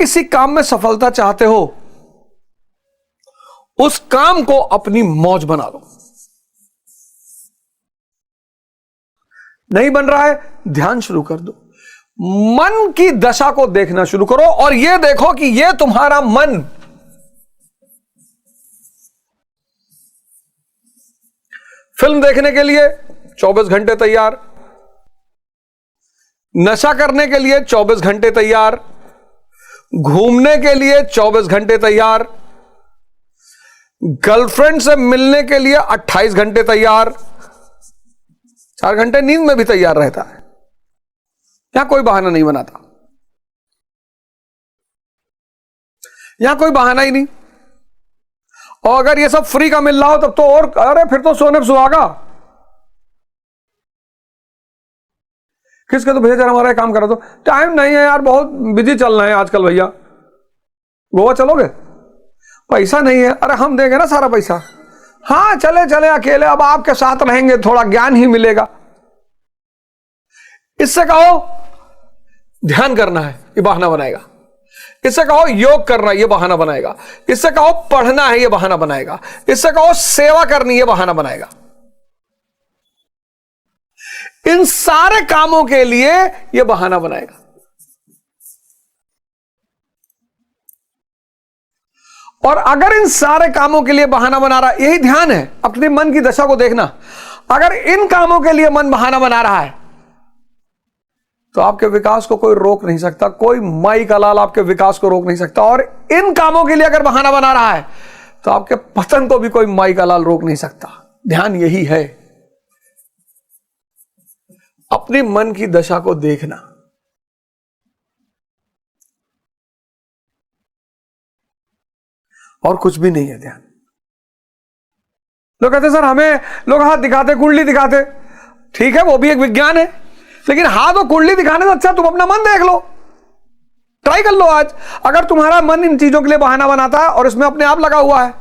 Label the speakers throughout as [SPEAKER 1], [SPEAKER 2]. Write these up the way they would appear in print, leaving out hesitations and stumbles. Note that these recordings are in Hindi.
[SPEAKER 1] किसी काम में सफलता चाहते हो, उस काम को अपनी मौज बना लो। नहीं बन रहा है, ध्यान शुरू कर दो, मन की दशा को देखना शुरू करो और यह देखो कि यह तुम्हारा मन फिल्म देखने के लिए 24 घंटे तैयार, नशा करने के लिए 24 घंटे तैयार, घूमने के लिए 24 घंटे तैयार, गर्लफ्रेंड से मिलने के लिए 28 घंटे तैयार, 4 घंटे नींद में भी तैयार रहता है। यहां कोई बहाना नहीं बनाता, यहां कोई बहाना ही नहीं। और अगर ये सब फ्री का मिल रहा हो तब तो और, अरे फिर तो सोने पे सुहागा। किसके तो भैया जरा हमारा काम करा दो, टाइम नहीं है यार, बहुत बिजी चल रहे हैं आजकल भैया। गोवा चलोगे? पैसा नहीं है, अरे हम देंगे ना सारा पैसा। हाँ चले चले अकेले, अब आपके साथ रहेंगे, थोड़ा ज्ञान ही मिलेगा। इससे कहो ध्यान करना है, ये बहाना बनाएगा। इससे कहो योग करना, ये बहाना बनाएगा। इससे कहो पढ़ना है, ये बहाना बनाएगा। इससे कहो सेवा करनी, ये बहाना बनाएगा। इन सारे कामों के लिए यह बहाना बनाएगा। और अगर इन सारे कामों के लिए बहाना बना रहा, यही ध्यान है, अपने मन की दशा को देखना। अगर इन कामों के लिए मन बहाना बना रहा है तो आपके विकास को कोई रोक नहीं सकता, कोई माई का लाल आपके विकास को रोक नहीं सकता। और इन कामों के लिए अगर बहाना बना रहा है तो आपके पतन को भी कोई माई का लाल रोक नहीं सकता। ध्यान यही है, अपने मन की दशा को देखना। और कुछ भी नहीं है ध्यान। लोग कहते सर हमें, लोग हाथ दिखाते, कुंडली दिखाते, ठीक है वो भी एक विज्ञान है, लेकिन हाथ और कुंडली दिखाने से अच्छा तुम अपना मन देख लो, ट्राई कर लो आज। अगर तुम्हारा मन इन चीजों के लिए बहाना बनाता है और इसमें अपने आप लगा हुआ है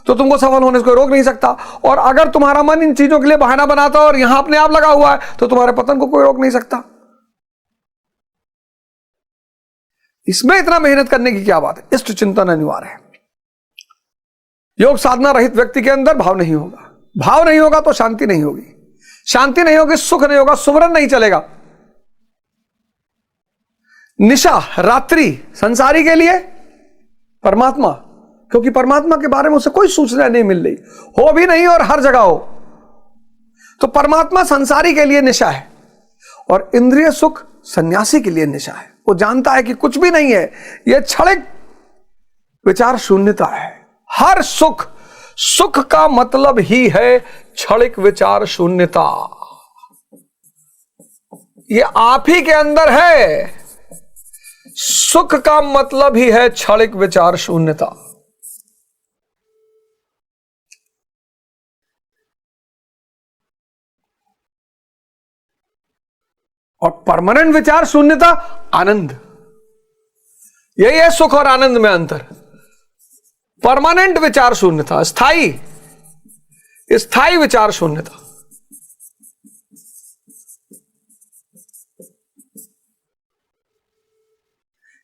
[SPEAKER 1] तो तुमको सफल होने से कोई रोक नहीं सकता। और अगर तुम्हारा मन इन चीजों के लिए बहाना बनाता है और यहां अपने आप लगा हुआ है तो तुम्हारे पतन को कोई रोक नहीं सकता। इसमें इतना मेहनत करने की क्या बात है? इष्ट चिंतन अनिवार्य है। योग साधना रहित व्यक्ति के अंदर भाव नहीं होगा, भाव नहीं होगा तो शांति नहीं होगी, शांति नहीं होगी सुख नहीं होगा, सुमरन नहीं चलेगा। निशा रात्रि संसारी के लिए, परमात्मा, क्योंकि परमात्मा के बारे में उसे कोई सूचना नहीं मिल रही, हो भी नहीं और हर जगह हो, तो परमात्मा संसारी के लिए निशा है। और इंद्रिय सुख सन्यासी के लिए निशा है। वो जानता है कि कुछ भी नहीं है, यह क्षणिक विचार शून्यता है। हर सुख, सुख का मतलब ही है क्षणिक विचार शून्यता। ये आप ही के अंदर है। सुख का मतलब ही है क्षणिक विचार शून्यता। और परमानेंट विचार शून्यता आनंद। यही है सुख और आनंद में अंतर। परमानेंट विचार शून्यता, स्थायी, स्थायी विचार शून्यता।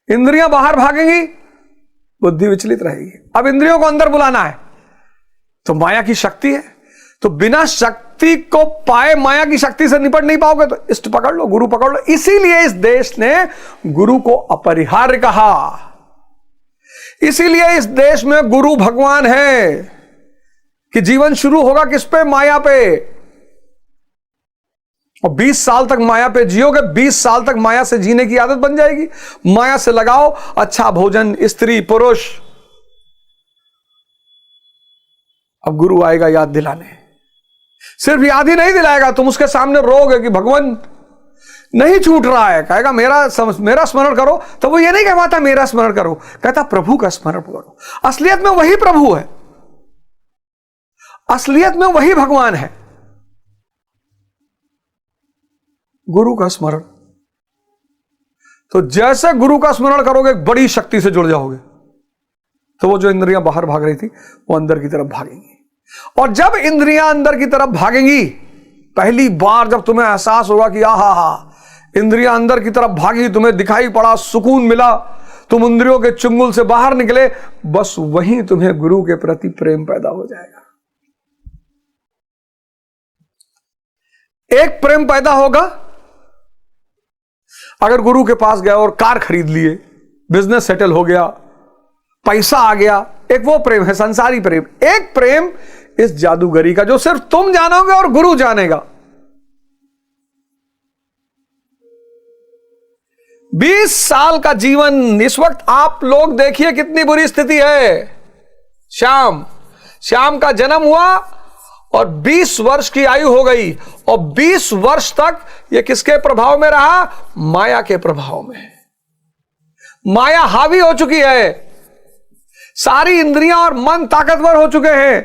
[SPEAKER 1] इंद्रियां बाहर भागेंगी, बुद्धि विचलित रहेगी। अब इंद्रियों को अंदर बुलाना है तो माया की शक्ति है, तो बिना शक्ति को पाए माया की शक्ति से निपट नहीं पाओगे, तो इष्ट पकड़ लो, गुरु पकड़ लो। इसीलिए इस देश ने गुरु को अपरिहार्य कहा। इसीलिए इस देश में गुरु भगवान है कि जीवन शुरू होगा किस पे? माया पे। और 20 साल तक माया पे जियोगे, 20 साल तक माया से जीने की आदत बन जाएगी। माया से लगाओ अच्छा भोजन, स्त्री, पुरुष। अब गुरु आएगा याद दिलाने। सिर्फ याद ही नहीं दिलाएगा, तुम उसके सामने रोगे कि भगवान नहीं छूट रहा है, कहेगा मेरा स्मरण करो, तो वो ये नहीं कहता मेरा स्मरण करो, कहता प्रभु का स्मरण करो। असलियत में वही प्रभु है, असलियत में वही भगवान है। गुरु का स्मरण, तो जैसे गुरु का स्मरण करोगे बड़ी शक्ति से जुड़ जाओगे, तो वो जो इंद्रियां बाहर भाग रही थी वो अंदर की तरफ भागेंगी। और जब इंद्रियां अंदर की तरफ भागेंगी, पहली बार जब तुम्हें एहसास होगा कि आहा हा, इंद्रियां अंदर की तरफ भागी, तुम्हें दिखाई पड़ा, सुकून मिला, तुम इंद्रियों के चुंगल से बाहर निकले, बस वहीं तुम्हें गुरु के प्रति प्रेम पैदा हो जाएगा। एक प्रेम पैदा होगा अगर गुरु के पास गया और कार खरीद लिए, बिजनेस सेटल हो गया, पैसा आ गया, एक वो प्रेम है संसारी प्रेम। एक प्रेम इस जादूगरी का जो सिर्फ तुम जानोगे और गुरु जानेगा। 20 साल का जीवन, इस वक्त आप लोग देखिए कितनी बुरी स्थिति है। श्याम का जन्म हुआ और 20 वर्ष की आयु हो गई, और 20 वर्ष तक ये किसके प्रभाव में रहा? माया के प्रभाव में। माया हावी हो चुकी है, सारी इंद्रियां और मन ताकतवर हो चुके हैं,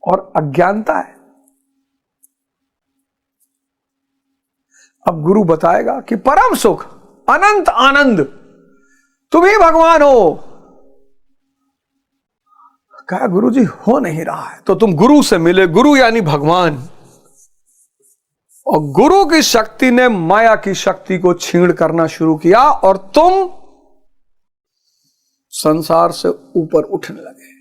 [SPEAKER 1] और अज्ञानता है। अब गुरु बताएगा कि परम सुख, अनंत आनंद, तुम ही भगवान हो। कहा गुरु जी हो नहीं रहा है, तो तुम गुरु से मिले। गुरु यानी भगवान, और गुरु की शक्ति ने माया की शक्ति को छीण करना शुरू किया, और तुम संसार से ऊपर उठने लगे।